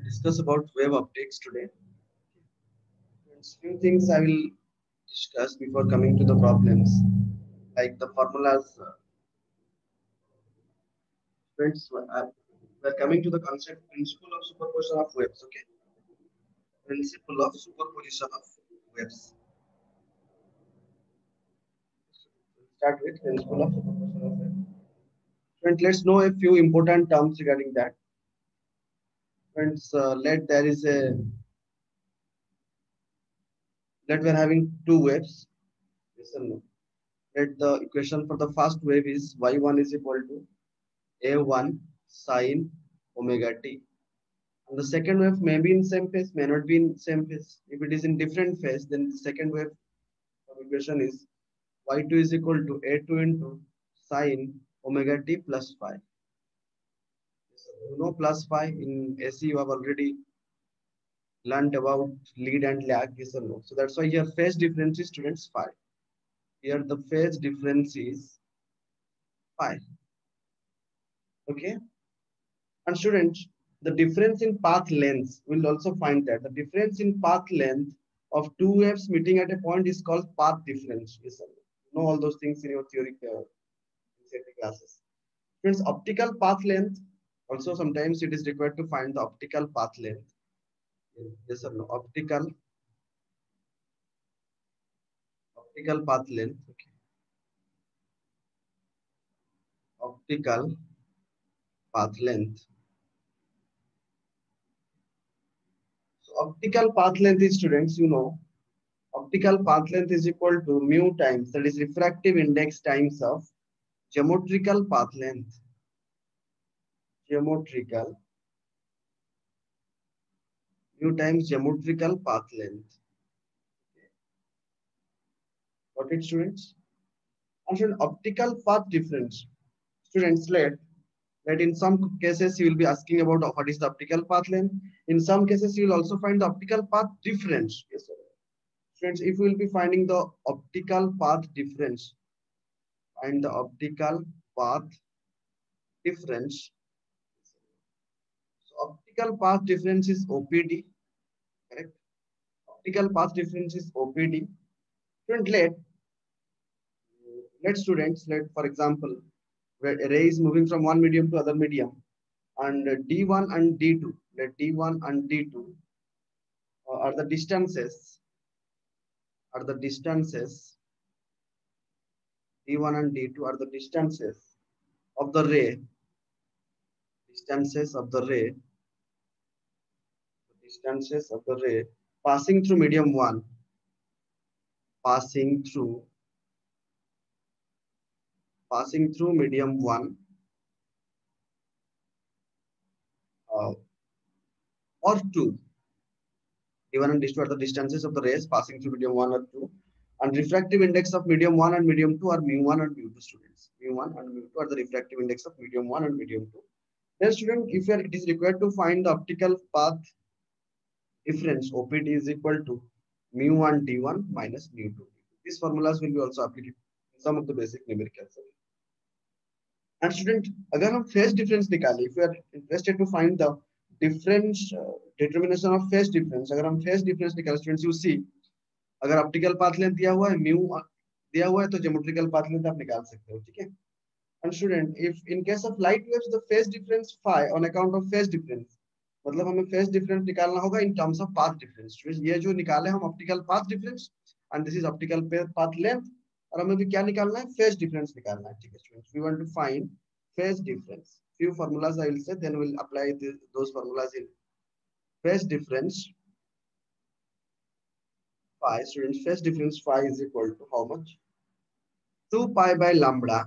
Discuss about wave optics today. Few things I will discuss before coming to the problems, like the formulas. Friends, we're coming to the concept principle of superposition of waves. Okay, principle of superposition of waves. Start with principle of superposition of waves. Friends, let's know a few important terms regarding that. Friends, let we're having two waves. Yes or no? Let the equation for the first wave is y1 is equal to a1 sine omega t. And the second wave may be in same phase, may not be in same phase. If it is in different phase, then the second wave of equation is y2 is equal to a2 into sine omega t plus phi. You know plus phi in AC you have already learned about lead and lag, yes or no? So that's why here phase difference is students phi. Here the phase difference is phi. Okay. And students, the difference in path length, we'll also find that the difference in path length of two waves meeting at a point is called path difference. Yes, sir. You know all those things in your theory classes. Friends, optical path length, also sometimes it is required to find the optical path length. Yes or no? Optical path length. Okay. Optical path length. So optical path length is students, you know, optical path length is equal to mu times, that is refractive index times of geometrical path length. Geometrical mu times geometrical path length. Got it, students? And then optical path difference. Students, let in some cases you will be asking about what is the optical path length. In some cases you will also find the optical path difference. Yes, sir. Students, if we will be finding the optical path difference, find the optical path difference. So optical path difference is OPD, correct? Optical path difference is OPD. Student, let students, let for example, where a ray is moving from one medium to other medium, and D1 and D2, let D1 and D2 are the distances, D1 and D2 are the distances of the ray, distances of the ray, distances of the ray passing through medium 1, passing through medium 1 uh, or 2. D1 and D2 are the distances of the rays passing through medium 1 or 2. And refractive index of medium 1 and medium 2 are mu1 and mu2 students. Mu1 and mu2 are the refractive index of medium 1 and medium 2. Then student, if it is required to find the optical path difference, OPD is equal to mu1 D1 minus mu2. These formulas will be also applicable in some of the basic numericals. And student, अगर हम phase difference निकालें, if you are interested to find the difference determination of phase difference, अगर हम phase difference निकालें, students, you see, अगर optical path length दिया हुआ है, म्यू दिया हुआ है, तो ज्योमेट्रिकल पाथ लेंथ आप निकाल सकते हो, ठीक है? And student, if in case of light waves, the phase difference phi on account of phase difference, मतलब हमें phase difference निकालना होगा in terms of path difference. ये जो निकाले हम optical path difference, and this is optical path length, और हमें भी क्या निकालना है? Phase difference निकालना है, ठीक है students? We want to find phase difference. Few formulas I will say, then we'll apply those formulas in phase difference. Phi, students, phase difference phi is equal to how much? 2 pi by lambda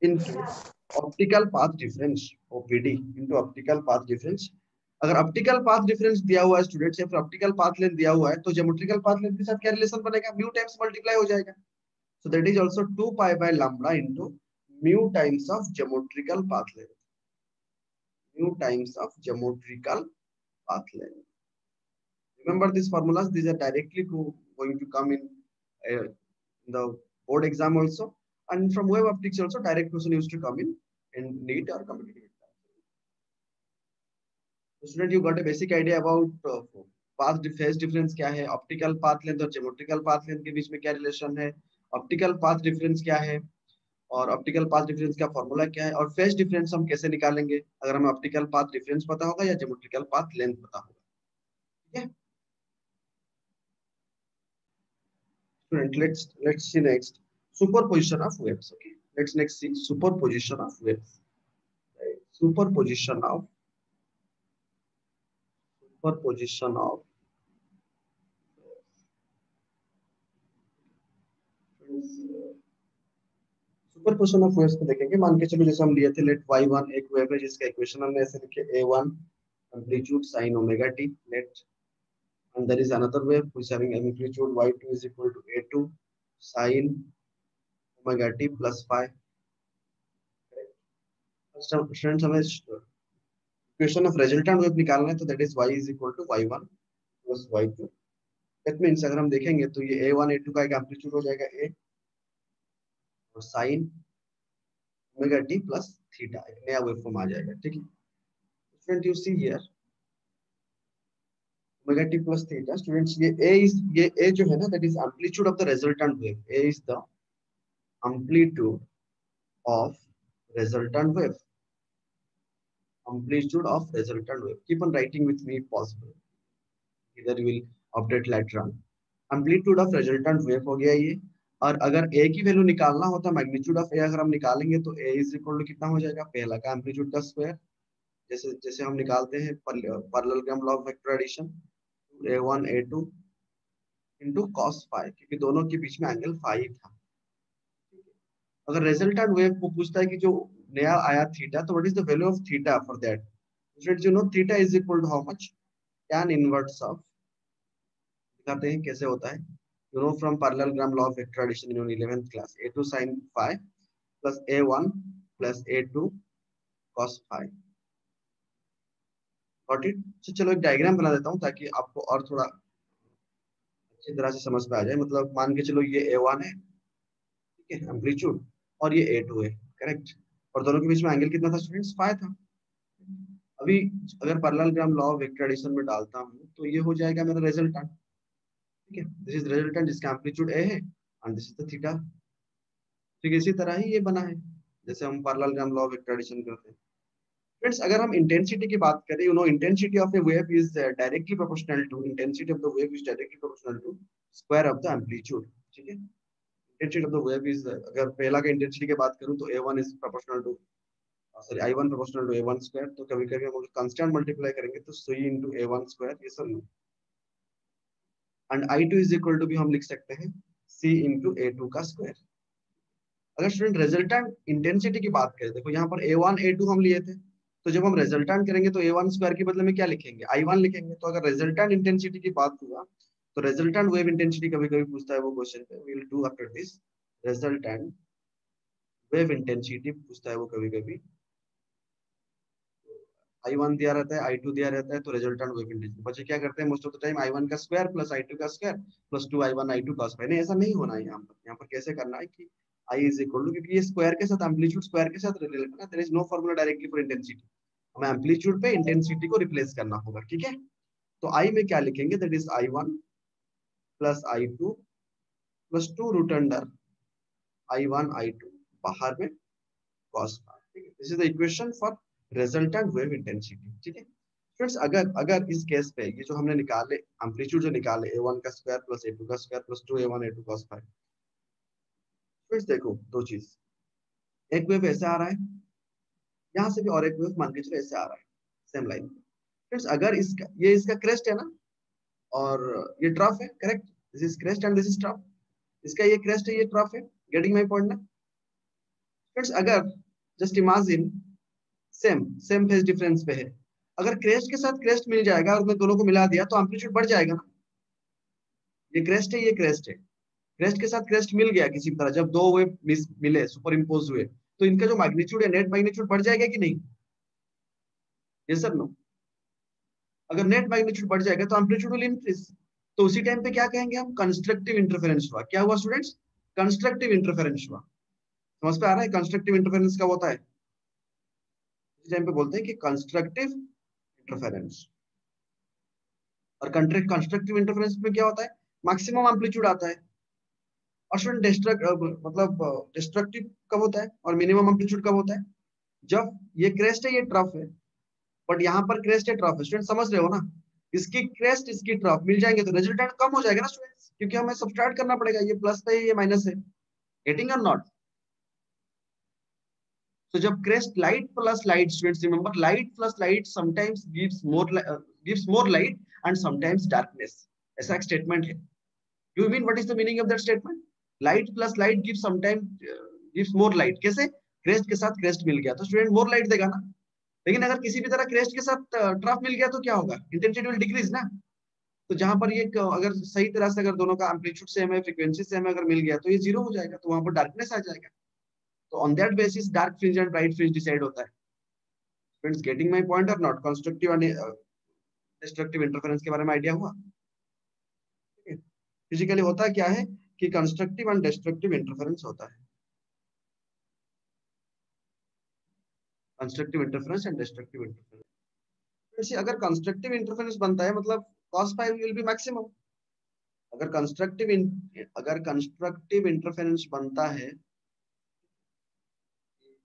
into optical path difference, OPD, into optical path difference. अगर optical path difference दिया हुआ है students, या फिर optical path length दिया हुआ है, तो ज्योमेट्रिकल पाथ लेंथ के साथ क्या रिलेशन बनेगा? म्यू टाइम्स मल्टीप्लाई हो जाएगा. So that is also 2 pi by lambda into mu times of geometrical path length. Mu times of geometrical path length. Remember these formulas, these are directly going to come in the board exam also, and from web optics also, direct question used to come in NEET or competitive exam. Student you got a basic idea about path phase difference क्या है, optical path length और geometrical path length के बीच में क्या relation है, optical path difference क्या है, और ऑप्टिकल पाथ डिफरेंस का फॉर्मूला क्या है, और फेज डिफरेंस हम कैसे निकालेंगे अगर हमें ऑप्टिकल पाथ डिफरेंस पता होगा या ज्योमेट्रिकल पाथ लेंथ पता होगा। ठीक है student, let's see next superposition of waves. Okay, let's next see superposition of waves. Superposition of superposition of superposition of waves को देखेंगे। मान के चलो जैसे हम लिए थे लेट y1 एक वेव है जिसका इक्वेशन हमने ऐसे लिखे a1 amplitude sin omega t, let and there is another wave which is having amplitude y2 is equal to a2 sin omega t plus phi। Students हमें इक्वेशन ऑफ रिजल्टेंट वेव निकालना है, तो that is y is equal to y1 plus y2। That means अगर हम देखेंगे तो ये a1 a2 का एक एम्पलीट्यूड हो जाएगा a, और sin omega t plus theta एक नया वेव फॉर्म आ जाएगा। ठीक है student, you see here omega t plus theta। Students ये a जो है ना that is amplitude of the resultant wave. a is the amplitude of resultant wave, amplitude of resultant wave। Keep on writing with me if possible, either you will update later on। amplitude of resultant wave हो गया ये। और अगर a की value निकालना होता magnitude of a अगर हम निकालेंगे तो a इज इक्वल टू कितना हो जाएगा, पहला का एम्पलीट्यूड का स्क्वायर, जैसे जैसे हम निकालते हैं parallelogram law of vector addition, a1 a2 into cos phi, क्योंकि दोनों के बीच में एंगल फाई था। अगर रिजल्टेंट वेव को पूछता है कि जो नया आया थीटा, तो what is the value of theta for that. Students you know theta is equal to how much, tan inverse of, दिखाते हैं कैसे होता है। You know from parallelogram law of vector addition in 11th class, a2 sin phi plus a1 plus a2 cos phi। Got it. तो चलो एक diagram बना देता हूँ ताकि आपको और थोड़ा अच्छी तरह से समझ में आ जाए। मतलब मान के चलो ये a1 है, ठीक है एम्पलीट्यूड, और ये a2 है, करेक्ट, और दोनों के बीच में एंगल कितना था स्टूडेंट्स, फाई था। अभी अगर parallelogram law of vector addition में डालता हूँ तो ये हो जाएगा मेरा रिजल्टेंट। ठीक है, दिस इज रिजल्टेंट जिसका एम्पलीट्यूड a है and this is the theta. ठीक है, इसी तरह ही ये बना है जैसे हम parallelogram law of vector addition करते हैं। फ्रेंड्स अगर हम इंटेंसिटी की बात करें, you know intensity of a wave is directly proportional to, intensity of the wave is directly proportional to square of the amplitude. ठीक है, intensity of the wave is, अगर पहला का इंटेंसिटी की बात करूं तो a1 is proportional to, sorry i1 proportional to a1 square, तो कभी कभी हम कांस्टेंट मल्टीप्लाई करेंगे तो c into a1 स्क्वायर, ये सब, and i2 is equal to भी हम लिख सकते हैं c into a2 का स्क्वायर। अगर स्टूडेंट रिजल्टेंट इंटेंसिटी की बात करें, देखो यहाँ पर a1 a2 हम लिए थे, तो जब हम रिजल्टेंट करेंगे तो a1 स्क्वायर के बदले में क्या लिखेंगे, i1 लिखेंगे। तो अगर रिजल्टेंट इंटेंसिटी की बात हुआ तो रिजल्टेंट वेव इंटेंसिटी कभी कभी पूछता है वो क्वेश्चन पे, we will do after this. Resultant wave intensity पूछता है वो कभी कभी, i1 दिया रहता है i2 दिया रहता है, तो रिजल्टेंट वेव इंटेंसिटी बच्चे क्या करते हैं most of the time i1 का स्क्वायर प्लस i2 का square plus 2i1 i2 cos phi। नहीं, ऐसा नहीं होना है। यहाँ पर कैसे करना है कि i इज इक्वल टू, क्योंकि ये स्क्वायर के साथ एम्पलीट्यूड स्क्वायर के साथ रिलेट है ना, there is no formula directly for intensity, हमें एम्पलीट्यूड पे इंटेंसिटी को रिप्लेस करना होगा। ठीक है, तो i में क्या लिखेंगे, that is i1 plus i2 plus 2 root under i1 i2 बाहर में cos phi। ठीक है, this is the equation for resultant wave intensity. ठीक है फ्रेंड्स, अगर अगर इस केस पे ये जो हमने निकाले एम्पलीट्यूड जो निकाले a1 का स्क्वायर प्लस a2 का square plus 2a1 a2 cos phi, friends देखो दो चीज, एक वेव ऐसे आ रहा है, यहाँ से भी और एक वेव मान के चलो ऐसे आ रहा है सेम लाइन। फ्रेंड्स अगर इसका ये इसका क्रेस्ट है ना, और ये ट्रफ है, correct, this is crest and this is trough, इसका ये क्रेस्ट है ये ट्रफ है, गेटिंग माय पॉइंट ना। फ्रेंड्स अगर just imagine same same phase difference पे है, अगर क्रेस्ट के साथ क्रेस्ट मिल जाएगा और मैं दोनों को मिला दिया तो एम्पलीट्यूड बढ़ जाएगा ना। ये क्रेस्ट है ये क्रेस्ट है, क्रेस्ट के साथ क्रेस्ट मिल गया किसी तरह, जब दो वेव मिले सुपर इम्पोज हुए, तो इनका जो मैग्नीट्यूड है नेट मैग्नीट्यूड बढ़ जाएगा कि नहीं, ये सर नो। अगर नेट मैग्नीट्यूड बढ़ जाएगा तो एम्पलीट्यूड विल इंक्रीज, तो उसी टाइम पे क्या कहेंगे हम, कंस्ट्रक्टिव इंटरफेरेंस हुआ। क्या हुआ स्टूडेंट्स, कंस्ट्रक्टिव इंटरफेरेंस हुआ। समझ पे आ रहा है कंस्ट्रक्टिव इंटरफेरेंस क्या होता है, इस टाइम पे बोलते हैं कि कंस्ट्रक्टिव इंटरफेरेंस। और कंस्ट्रक्टिव इंटरफेरेंस में क्या होता है, मैक्सिमम एम्पलीट्यूड आता है। और स्टूडेंट डिस्ट्रक्टिव कब होता है और मिनिमम एम्पलीट्यूड कब होता है, जब ये क्रेस्ट है ये ट्रफ है, बट यहाँ पर क्रेस्ट है ट्रफ है। स्टूडेंट समझ रहे हो ना, इसकी क्रेस्ट इसकी ट्रफ मिल जाएंगे तो रिजल्टेंट कम हो जाएगा ना स्टूडेंट्स, क्योंकि हमें सब्सट्रैक्ट करना पड़ेगा, ये प्लस है ये माइनस है। गेटिंग और नॉट? तो जब crest light plus light, students remember light plus light sometimes gives more light and sometimes darkness, ऐसा एक स्टेटमेंट है। You mean what is the meaning of that statement? Light plus light gives sometimes gives more light. कैसे? Crest के साथ crest मिल गया तो student मोर light देगा ना, लेकिन अगर किसी भी तरह क्रेस्ट के साथ ट्रफ मिल गया तो क्या होगा, इंटेंसिटी विल डिक्रीज ना। तो जहां पर ये अगर सही तरह से अगर दोनों का एम्पलीट्यूड सेम है, फ्रीक्वेंसी सेम है, अगर मिल गया तो ये जीरो हो जाएगा, तो वहां पर डार्कनेस आ जाएगा। तो on that basis dark fringe and bright fringe decide होता है। फ्रेंड्स गेटिंग माय पॉइंट और not? Constructive and destructive interference के बारे में आइडिया हुआ? फिजिकली होता क्या है कि कंस्ट्रक्टिव एंड डिस्ट्रक्टिव इंटरफेरेंस होता है, constructive interference and destructive interference. अगर कंस्ट्रक्टिव इंटरफेरेंस बनता है मतलब cos phi will be maximum। अगर कंस्ट्रक्टिव इंटरफेरेंस बनता है,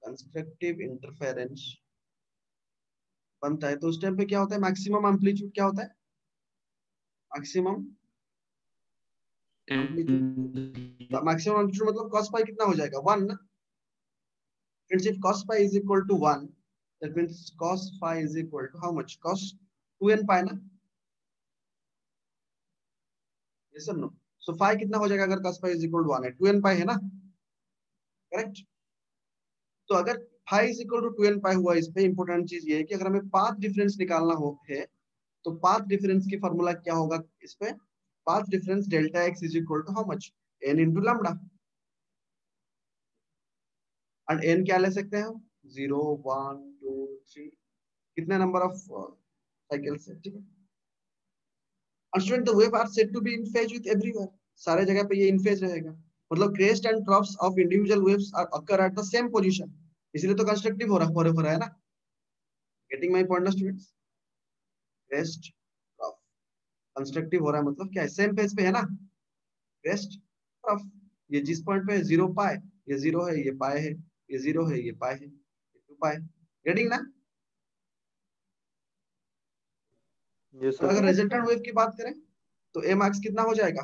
कंस्ट्रक्टिव इंटरफेरेंस बनता है तो उस टाइम पे क्या होता है, मैक्सिमम एम्पलीट्यूड क्या होता है, मैक्सिमम एम्पलीट्यूड। मैक्सिमम एम्पलीट्यूड मतलब cos phi कितना हो जाएगा, 1 ना। Friends if cos phi is equal to 1, that means cos phi is equal to how much, cos 2n pi ना, ये सब नो। सो phi कितना हो जाएगा अगर cos phi is equal to 1 है, 2n pi है ना, करेक्ट। तो अगर phi is equal to 2n pi हुआ, इस पे इंपॉर्टेंट चीज ये है कि अगर हमें पाथ डिफरेंस निकालना हो है तो पाथ डिफरेंस की फॉर्मूला क्या होगा इस पे, path difference delta x is equal to how much, n into lambda. And n क्या ले सकते हैं हम, 0 1 2 3, कितने नंबर ऑफ साइकिल्स है, ठीक है। And student, the wave are said to be in phase with everywhere, सारे जगह पे ये इन फेज रहेगा, मतलब crest and troughs of individual waves are occur at the same position, इसलिए तो कंस्ट्रक्टिव हो रहा है ना। Getting my point students? Crest trough constructive हो रहा है मतलब क्या है, सेम फेज पे है ना, क्रेस्ट ट्रफ। ये जिस पॉइंट पे है 0 पाए, ये 0 है ये पाए है, ये 0 है ये पाए है, ये 2 पाए। गेटिंग ना? और अगर रिजल्टेंट वेव की बात करें तो ए मैक्स कितना हो जाएगा,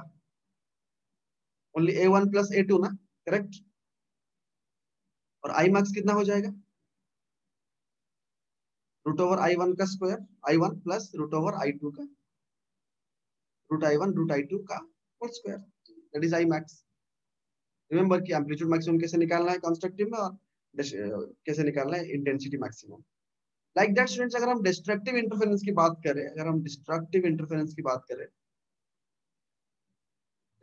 ओनली a1 प्लस a2 ना, करेक्ट। और आई मैक्स कितना हो जाएगा, रूट ओवर i1 का square, i1 plus root over i2 का, रूट i1 रूट i2 का whole square, that is I max. Remember कि एम्पलीट्यूड मैक्सिमम कैसे निकालना है कंस्ट्रक्टिव में, और कैसे निकालना है intensity maximum. Like that students, अगर हम डिस्ट्रक्टिव इंटरफेरेंस की बात करें, अगर हम डिस्ट्रक्टिव इंटरफेरेंस की बात करें,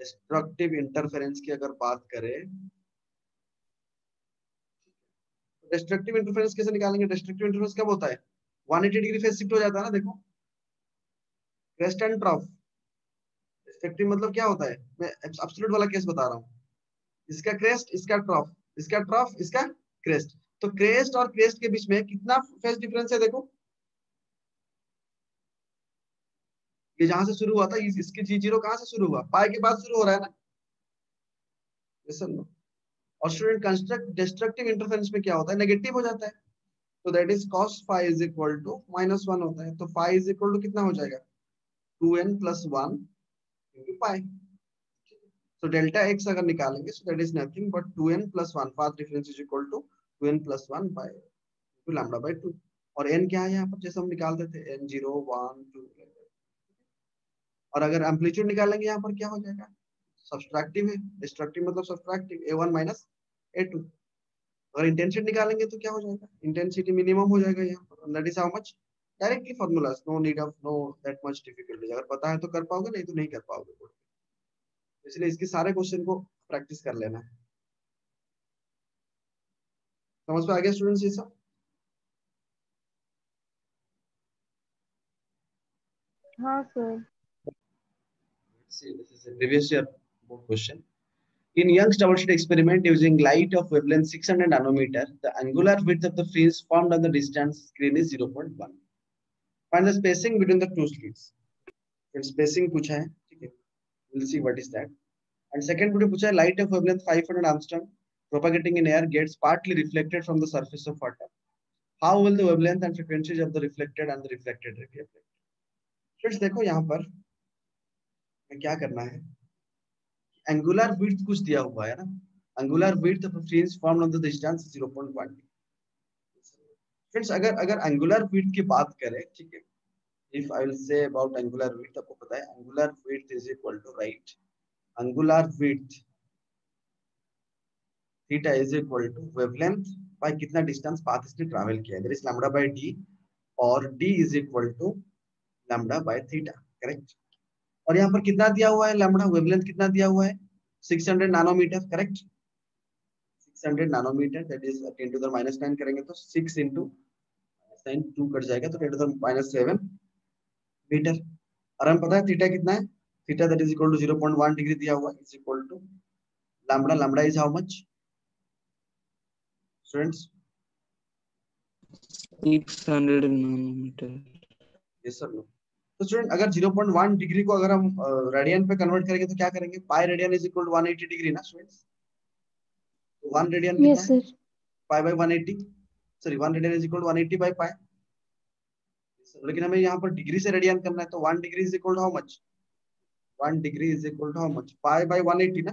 डिस्ट्रक्टिव इंटरफेरेंस की अगर बात करें, डिस्ट्रक्टिव इंटरफेरेंस कैसे निकालेंगे, डिस्ट्रक्टिव इंटरफेरेंस कब होता है, 180 डिग्री फेज शिफ्ट हो जाता है ना, देखो क्रेस्ट एंड ट्रफ। डिस्ट्रक्टिव मतलब क्या होता है, मैं एब्सोल्यूट वाला केस बता रहा हूँ, इसका क्रेस्ट इसका ट्रफ, इसका ट्रफ इसका क्रेस्ट, तो क्रेस्ट और क्रेस्ट के बीच में कितना फेज डिफरेंस है, देखो ये जहां से शुरू हुआ था, इसकी G0 कहां से शुरू हुआ, पाई के बाद शुरू हो रहा है ना, लिसन। और स्टूडेंट कंस्ट्रक्ट डिस्ट्रक्टिव इंटरफेरेंस में क्या होता है, नेगेटिव हो जाता है, तो that is cos phi is equal to -1 होता है, तो phi इज इक्वल टू कितना हो जाएगा, 2n प्लस 1 इंटू पाई। तो डेल्टा x अगर निकालेंगे so that is nothing but 2n plus 1, path difference is equal to 2n plus 1 by 2 lambda by 2। और n क्या है यहाँ पर, जैसे हम निकालते थे n 0 1 2, और अगर एम्पलीट्यूड निकालेंगे यहाँ पर क्या हो जाएगा, सब्सट्रैक्टिव है, डिस्ट्रक्टिव मतलब सब्सट्रैक्टिव, a1 माइनस a2। अगर इंटेंसिटी निकालेंगे तो क्या हो जाएगा, इंटेंसिटी मिनिमम हो जाएगा यहाँ पर, that is how much, directly formulas, no need of no that much difficulty, अगर पता है तो कर पाओगे, नहीं तो नहीं कर पाओगे। इसलिए इसके सारे क्वेश्चन को प्रैक्टिस कर लेना है। समझ में आ गया स्टूडेंट्स ये सब? हाँ sir. See, this is a previous year board question. In Young's double slit experiment using light of wavelength 600 nanometer, the angular width of the fringe formed on the distance screen is 0.1. Find the spacing between the two slits. फिर spacing पूछा है, ठीक है, will see what is that. And second video पूछा है light of wavelength 500 angstrom propagating in air gets partly reflected from the surface of water. How will the wavelength and frequencies of the reflected and the refracted ray be affected? Friends देखो यहाँ पर क्या करना है, angular width कुछ दिया हुआ है ना, angular width of fringe formed on the distance 0.1। Friends अगर अगर एंगुलर विड्थ की बात करें, ठीक है, if I will say about angular width, आपको पता है angular width is equal to right angular width theta is equal to wavelength by कितना डिस्टेंस पाथ इसने ट्रैवल किया है, that is lambda by D, और D is equal to lambda by theta, correct. और यहाँ पर कितना दिया हुआ है लैम्डा, वेवलेंथ कितना दिया हुआ है 600 nanometer, correct. 600 nanometer that is 10 to the -9 करेंगे तो 6 into 9 2 कट जाएगा तो 10 टू द -7 मीटर। और हमें पता है थीटा कितना है, theta that is equal to 0.1 degree दिया हुआ है, is equal to lambda, lambda is how much students? 600 nanometer. Yes sir no. तो स्टूडेंट अगर 0.1 डिग्री को अगर हम रेडियन पे कन्वर्ट करेंगे तो क्या करेंगे, pi radian is equal to 180 degree ना स्टूडेंट्स। तो 1 रेडियन कितना Yes, है, sir. Pi by 180, sorry 1 radian is equal to 180 by pi. लेकिन हमें यहाँ पर डिग्री से रेडियन करना है तो 1 degree is equal to how much, 1 degree is equal to how much, pi by 180 ना।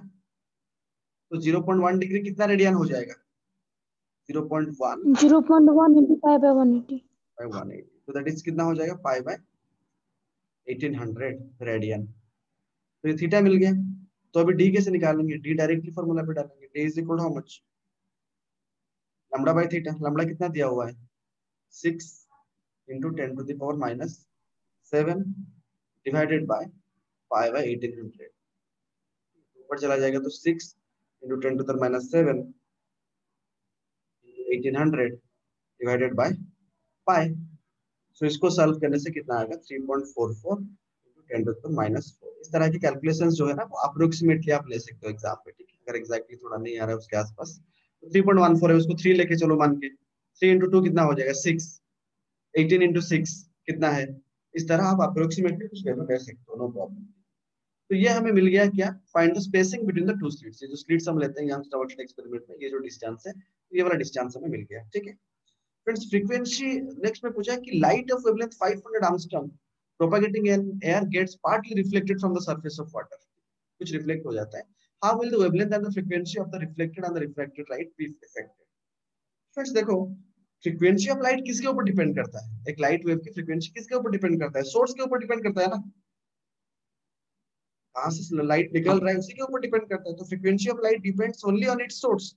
तो 0.1 डिग्री कितना रेडियन हो जाएगा, 0.1 0.1 into pi by 180. बाय 180, तो दैट इज कितना हो जाएगा, पाई बाय 1800 रेडियन। तो ये थीटा मिल गया। तो अभी डी कैसे निकालेंगे, डी डायरेक्टली फॉर्मूला पे डालेंगे, D is equal to how much, lambda by theta. Lambda कितना दिया हुआ है 6 into 10 to the power -7 divided by pi by 1800। ऊपर चला जाएगा तो 6 into 10 to the -7 1800 divided by pi. So इसको सॉल्व करने से कितना आएगा 3.44 into 10 to the -4। इस तरह की कैलकुलेशंस जो है ना वो अप्रोक्सीमेटली आप ले सकते हो एग्जाम में, ठीक है। अगर एग्जैक्टली थोड़ा नहीं आ रहा है उसके आसपास तो 3.14 है, उसको 3 लेके चलो मान के, 3 into 2 कितना हो जाएगा 6, 18 into 6 कितना है, इस तरह आप अप्रोक्सीमेटली कुछ वैल्यू ले सकते हो, नो प्रॉब्लम। तो ये हमें मिल गया क्या, find the spacing between the two slits. ये जो स्लिट्स हम लेते हैं यंग स्टवर्ट एक्सपेरिमेंट में, ये जो डिस्टेंस है ये वाला डिस्टेंस हमें मिल गया, ठीक है। फ्रेंड्स फ्रीक्वेंसी नेक्स्ट में पूछा है कि light of wavelength 500 angstrom propagating in air gets partly reflected from the surface of water, कुछ रिफ्लेक्ट हो जाता है। How will the wavelength and the frequency of the reflected and the refracted light be affected. Friends देखो frequency of light किसके ऊपर depend करता है, एक लाइट वेव की फ्रीक्वेंसी किसके ऊपर डिपेंड करता है, सोर्स के ऊपर डिपेंड करता है ना, कहां से लाइट निकल रहा है उसी के ऊपर डिपेंड करता है। तो frequency of light depends only on it's source.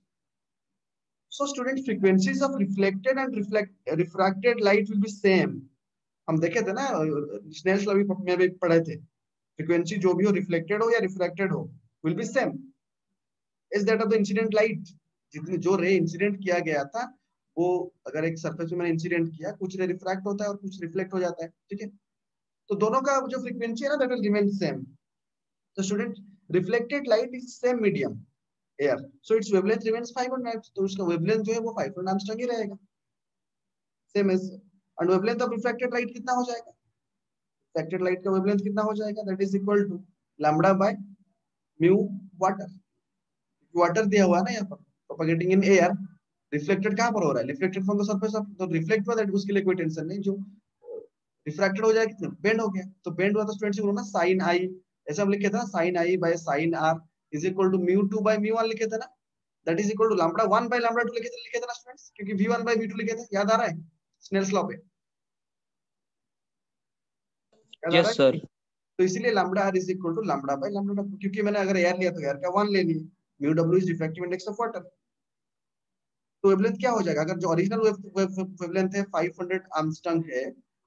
So student frequencies of reflected and refracted light will be same. हम देखे थे ना स्नेल्स लॉ में भी पढ़े थे, फ्रीक्वेंसी जो भी हो रिफ्लेक्टेड हो या रिफ्रैक्टेड हो will be same is that of the incident light. जितनी जो रे इंसिडेंट किया गया था वो, अगर एक सरफेस में मैंने इंसिडेंट किया, कुछ रे रिफ्रैक्ट होता है और कुछ रिफ्लेक्ट हो जाता है, ठीक है। तो दोनों का जो फ्रीक्वेंसी है ना दैट विल रिमेन सेम। तो student reflected light is same medium air, so it's wavelength remains 500, तो उसका वेवलेंथ जो है वो 500 एंगस्ट्रॉम ही रहेगा, same as. And wavelength of refracted light कितना हो जाएगा, रिफ्रैक्टेड लाइट का वेवलेंथ कितना हो जाएगा, that is equal to lambda by mu water. Water दिया हुआ है ना यहाँ पर, प्रोपेगेटिंग इन एयर, रिफ्लेक्टेड कहां पर हो रहा है, reflected from the surface of, तो रिफ्लेक्ट हुआ दैट उसके लिए कोई टेंशन नहीं, जो रिफ्रैक्टेड हो जाए कितना बेंड हो गया, तो बेंड हुआ तो स्टूडेंट्स को ना sin i, ऐसा हम लिखे थे ना sin i by sin r is equal to μ2 by μ1 लिखे थे ना, that is equal to lambda 1 by lambda 2 लिखे थे ना स्टूडेंट्स, क्योंकि v1 by v2 लिखे थे, याद आ रहा है स्नेल्स लॉ पे, याद आ रहा यस है। सर। तो इसीलिए lambda r is equal to lambda by lambda 2, क्योंकि मैंने अगर एयर लिया तो एयर का 1 ले लिया, mu w is refractive index of water. तो वेवलेंथ क्या हो जाएगा, अगर जो ओरिजिनल वेवलेंथ है 500 एंगस्ट्रॉम है,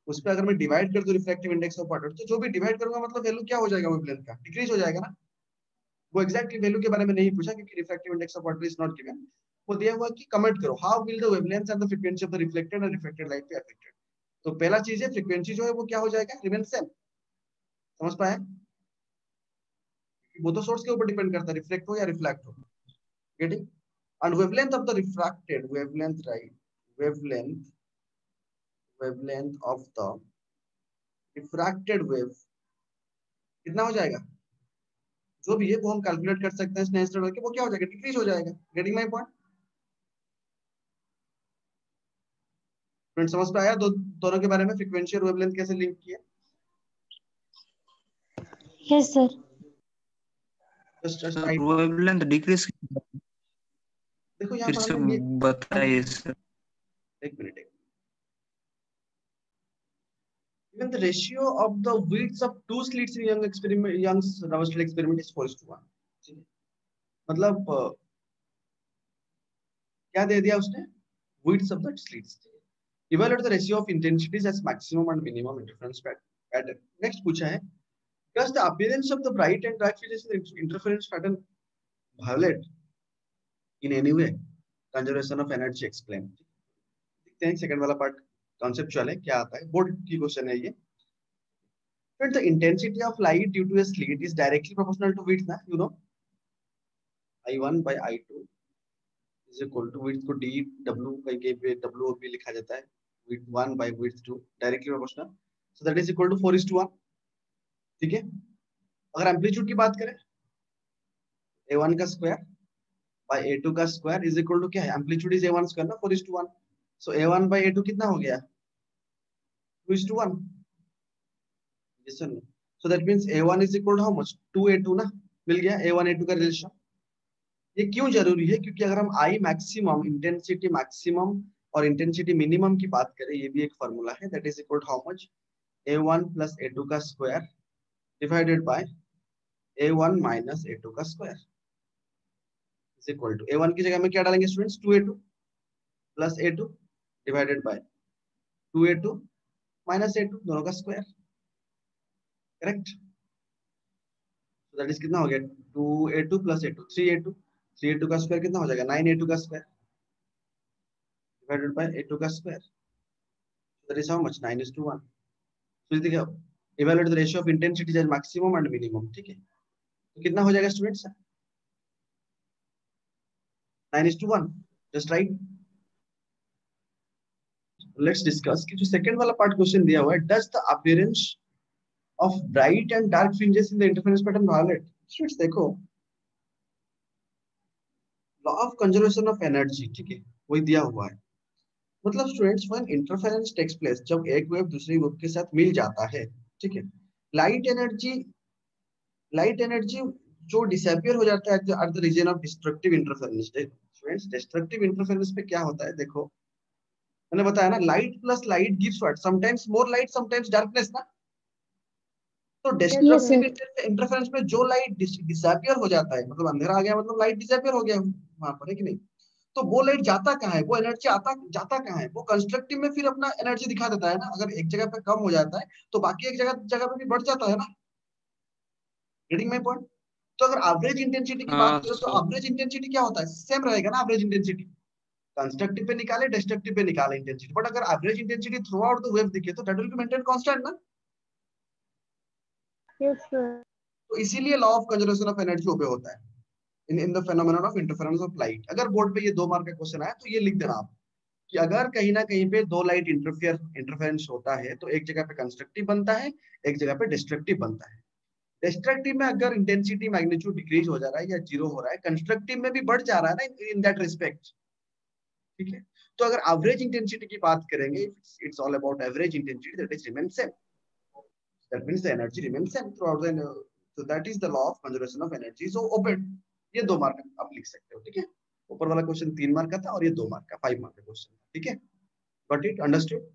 उस पे अगर मैं डिवाइड कर दूं रिफ्रैक्टिव इंडेक्स ऑफ वाटर, तो जो भी डिवाइड करूंगा मतलब वैल्यू क्या हो जाएगा, वेवलेंथ का डिक्रीज हो जाएगा ना। वो एग्जैक्टली वैल्यू के बारे में नहीं पूछा क्योंकि refractive index of water is not given, वो दिया हुआ कि कमेंट करो how will the wavelength and the frequency of the reflected and refracted light be affected. तो पहला चीज है फ्रीक्वेंसी जो है वो क्या हो जाएगा, रिमेन सेम, समझ पाए, वो तो सोर्स के ऊपर डिपेंड करता है रिफ्लेक्ट हो या रिफ्लेक्ट हो, getting. And wavelength of the refracted, wavelength right, wavelength, wavelength of the refracted wave कितना हो जाएगा, जो भी है वो हम कैलकुलेट कर सकते हैं स्नेल के, वो क्या हो जाएगा, डिक्रीज हो जाएगा। Getting my point? फ्रेंड समझ पे आया दोनों के बारे में, फ्रीक्वेंसी और वेवलेंथ कैसे लिंक किया? Yes, sir. Just sir right. Wavelength decrease देखो यहाँ फिर पर से हमें ये, बताइए सर। एक minute, even the ratio of the widths of two slits in Young's Russell experiment is 4:1. ठीक है, मतलब क्या दे दिया उसने, widths of the slits। Evaluate the ratio of intensities as maximum and minimum interference pattern। Next पूछा है, does the appearance of the bright and dark fringes in the interference pattern violate in any way conservation of energy explain? देखते हैं second वाला part conceptual है, क्या आता है, board की क्वेश्चन है ये। But the intensity of light due to a slit is directly proportional to width, ना, you know, I1 by I2 is equal to width को dw कहीं पे w भी लिखा जाता है, width 1 by width 2 directly proportional, so that is equal to 4:1। ठीक है, अगर एम्पलीट्यूड की बात करें, a1 का स्क्वायर by a2 का स्क्वायर इज इक्वल टू क्या है, एम्पलीट्यूड इज a1 स्क्वायर ना, 4:1, so a1 by a2 कितना हो गया, 2:1। yes or no? So that means a1 is equal to how much, 2a2 ना, मिल गया a1 a2 का रिलेशन। ये क्यों जरूरी है, क्योंकि अगर हम आई मैक्सिमम, इंटेंसिटी मैक्सिमम और इंटेंसिटी मिनिमम की बात करें, ये भी एक फॉर्मूला है, that is equal to how much, a1 plus a2 का square divided by a1 minus a2 का square is equal to, a1 की जगह में क्या डालेंगे students, 2a2 plus a2 divided by 2a2 minus a2 दोनों का स्क्वायर, करेक्ट। तो दैट इज कितना हो गया, 2a2 plus a2 3a2, 3a2 का स्क्वायर कितना हो जाएगा, 9a2 का स्क्वायर डिवाइडेड बाय a2 का square, that is how much, 9:1। तो देखिए, evaluate the ratio of intensity as maximum and minimum। ठीक है, तो कितना हो जाएगा students, 9:1, just right. Let's discuss कि जो सेकंड वाला पार्ट क्वेश्चन दिया हुआ है, does the appearance of bright and dark fringes in the interference pattern violate? Students देखो, law of conservation of energy, ठीक है, वही दिया हुआ है। मतलब students, when interference takes place, जब एक वेव दूसरी वेव के साथ मिल जाता है, ठीक है, लाइट एनर्जी, लाइट एनर्जी जो डिसअपियर हो जाता है at the region of destructive interference. Students, destructive interference पे क्या होता है, देखो मैंने बताया ना, light plus light gives what, sometimes more light sometimes darkness ना। तो Yes, sir. डिस्ट्रक्टिव इंटरफेरेंस में जो लाइट डिसअपियर हो जाता है, मतलब अंधेरा आ गया मतलब लाइट डिसअपियर हो गया वहां पर, है कि नहीं, तो वो लाइट जाता कहाँ है, वो एनर्जी आता जाता कहाँ है, वो कंस्ट्रक्टिव में फिर अपना एनर्जी दिखा देता है ना। अगर एक जगह पे कम हो जाता है तो बाकी एक जगह जगह पे भी बढ़ जाता है ना। Getting my point? तो अगर एवरेज इंटेंसिटी की बात हाँ करें, तो सर। एवरेज इंटेंसिटी क्या होता है, सेम रहेगा ना एवरेज इंटेंसिटी, कंस्ट्रक्टिव पे निकाले डिस्ट्रक्टिव पे निकाले इंटेंसिटी, बट अगर average intensity through out the wave दिखे तो that will be maintain constant ना। Yes, sir. तो इसीलिए law of conservation of energy obey होता है in the phenomenon of interference of light. अगर बोर्ड पे ये 2 मार्क का क्वेश्चन आया तो ये लिख देना आप कि अगर कहीं ना कहीं पे 2 लाइट इंटरफेरेंस होता है तो एक जगह पे कंस्ट्रक्टिव बनता है, एक जगह पे डिस्ट्रक्टिव बनता है। डिस्ट्रक्टिव में अगर इंटेंसिटी मैग्नीट्यूड डिक्रीज हो जा रहा है या जीरो हो रहा है, कंस्ट्रक्टिव में भी बढ़ जा रहा है ना इन दैट रिस्पेक्ट। ठीक है, तो अगर एवरेज इंटेंसिटी की बात करेंगे, it's all about average intensity that is remain same, that means the energy remain same through out the, so that is the law of conservation of energy। so open, ये 2 mark आप लिख सकते हो। ठीक है, ऊपर वाला क्वेश्चन 3 मार्क का था और ये 2 मार्क का 5 मार्क का क्वेश्चन था। ठीक है, गॉट इट, अंडरस्टूड?